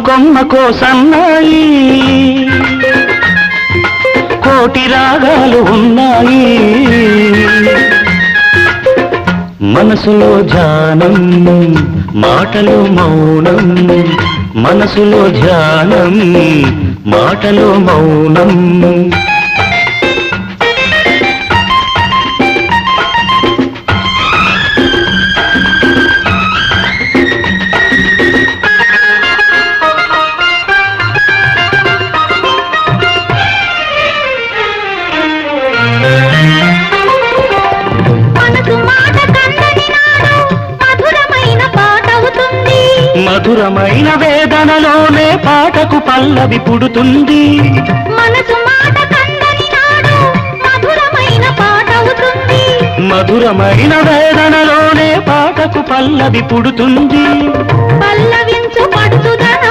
కొమ్మకో సన్నాయి కోటి రాగాలు ఉన్నాయి మనసులో ధ్యానం మాటలో మౌనం మనసులో ధ్యానం మాటలో మౌనం మధురమైన వేదనలోనే పాటకు పల్లవి పుడుతుంది మనసు మాట కందని నాడు మధురమైన పాట అవుతుంది మధురమైన వేదనలోనే పాటకు పల్లవి పుడుతుంది పల్లవించు పడుతుదనం